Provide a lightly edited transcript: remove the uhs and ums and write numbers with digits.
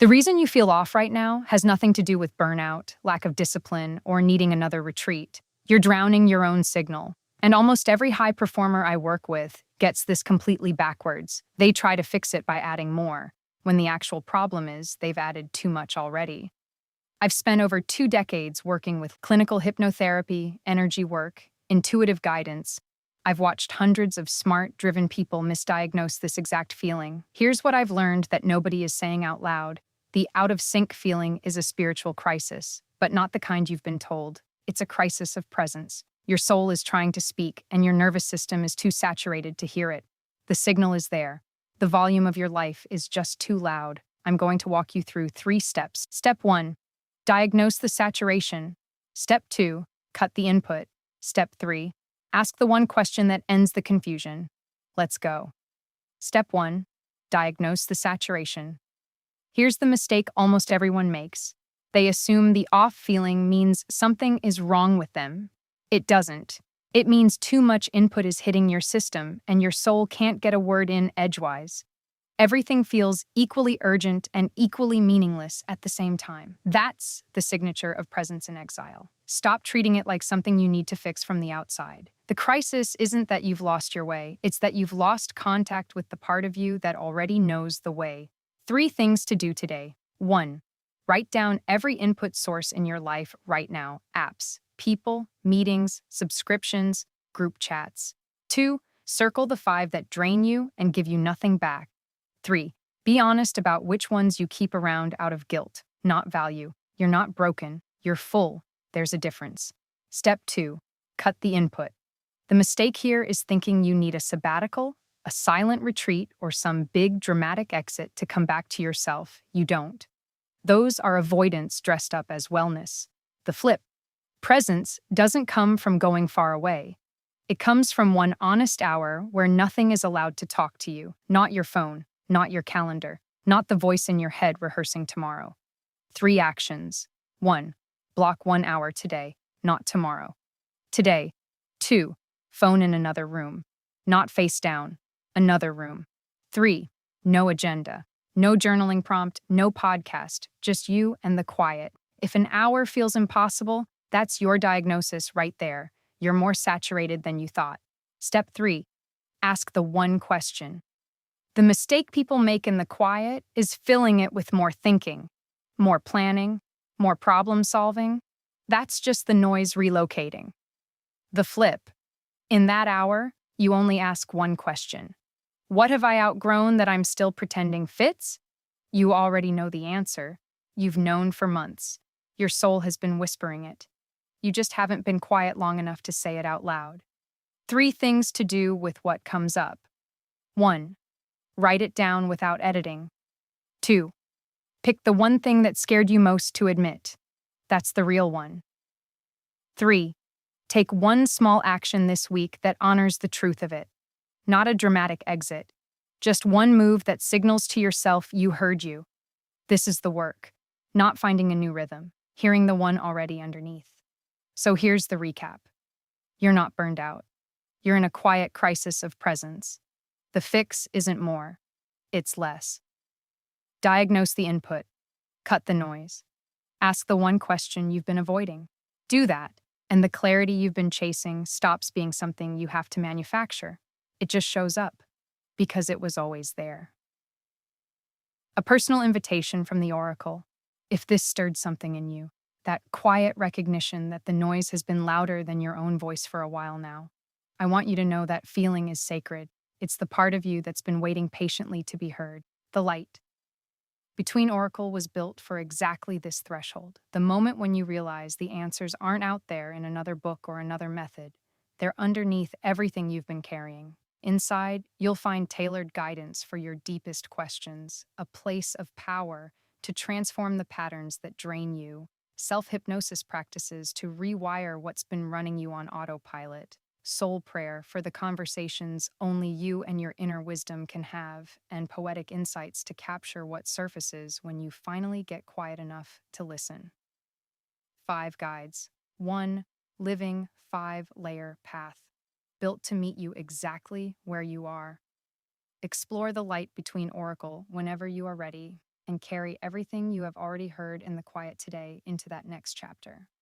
The reason you feel off right now has nothing to do with burnout, lack of discipline, or needing another retreat. You're drowning your own signal. And almost every high performer I work with gets this completely backwards. They try to fix it by adding more, when the actual problem is they've added too much already. I've spent over 2 decades working with clinical hypnotherapy, energy work, intuitive guidance. I've watched hundreds of smart, driven people misdiagnose this exact feeling. Here's what I've learned that nobody is saying out loud. The out-of-sync feeling is a spiritual crisis, but not the kind you've been told. It's a crisis of presence. Your soul is trying to speak, and your nervous system is too saturated to hear it. The signal is there. The volume of your life is just too loud. I'm going to walk you through 3 steps. Step 1. Diagnose the saturation. Step 2. Cut the input. Step 3. Ask the one question that ends the confusion. Let's go. Step 1. Diagnose the saturation. Here's the mistake almost everyone makes. They assume the off feeling means something is wrong with them. It doesn't. It means too much input is hitting your system and your soul can't get a word in edgewise. Everything feels equally urgent and equally meaningless at the same time. That's the signature of presence in exile. Stop treating it like something you need to fix from the outside. The crisis isn't that you've lost your way, it's that you've lost contact with the part of you that already knows the way. 3 things to do today. 1. Write down every input source in your life right now. Apps, people, meetings, subscriptions, group chats. 2. Circle the 5 that drain you and give you nothing back. 3. Be honest about which ones you keep around out of guilt, not value. You're not broken, you're full. There's a difference. Step 2. Cut the input. The mistake here is thinking you need a sabbatical, a silent retreat, or some big dramatic exit to come back to yourself. You don't. Those are avoidance dressed up as wellness. The flip. Presence doesn't come from going far away. It comes from one honest hour where nothing is allowed to talk to you, not your phone, not your calendar, not the voice in your head rehearsing tomorrow. 3 actions. 1. Block 1 hour today, not tomorrow. Today. 2. Phone in another room, not face down, another room. 3. No agenda, no journaling prompt, no podcast, just you and the quiet. If an hour feels impossible, that's your diagnosis right there. You're more saturated than you thought. Step 3. Ask the one question. The mistake people make in the quiet is filling it with more thinking, more planning, more problem solving. That's just the noise relocating. The flip. In that hour, you only ask one question. What have I outgrown that I'm still pretending fits? You already know the answer. You've known for months. Your soul has been whispering it. You just haven't been quiet long enough to say it out loud. 3 things to do with what comes up. 1. Write it down without editing. 2. Pick the one thing that scared you most to admit. That's the real one. 3. Take one small action this week that honors the truth of it. Not a dramatic exit. Just one move that signals to yourself you heard you. This is the work. Not finding a new rhythm. Hearing the one already underneath. So here's the recap. You're not burned out. You're in a quiet crisis of presence. The fix isn't more. It's less. Diagnose the input. Cut the noise. Ask the one question you've been avoiding. Do that, and the clarity you've been chasing stops being something you have to manufacture. It just shows up, because it was always there. A personal invitation from the Oracle. If this stirred something in you, that quiet recognition that the noise has been louder than your own voice for a while now, I want you to know that feeling is sacred. It's the part of you that's been waiting patiently to be heard, the light. Between Oracle was built for exactly this threshold, the moment when you realize the answers aren't out there in another book or another method. They're underneath everything you've been carrying. Inside, you'll find tailored guidance for your deepest questions, a place of power to transform the patterns that drain you, self-hypnosis practices to rewire what's been running you on autopilot, soul prayer for the conversations only you and your inner wisdom can have, and poetic insights to capture what surfaces when you finally get quiet enough to listen. 5 guides. 1. Living 5-layer path. Built to meet you exactly where you are. Explore the light between Oracle whenever you are ready. and carry everything you have already heard in the quiet today into that next chapter.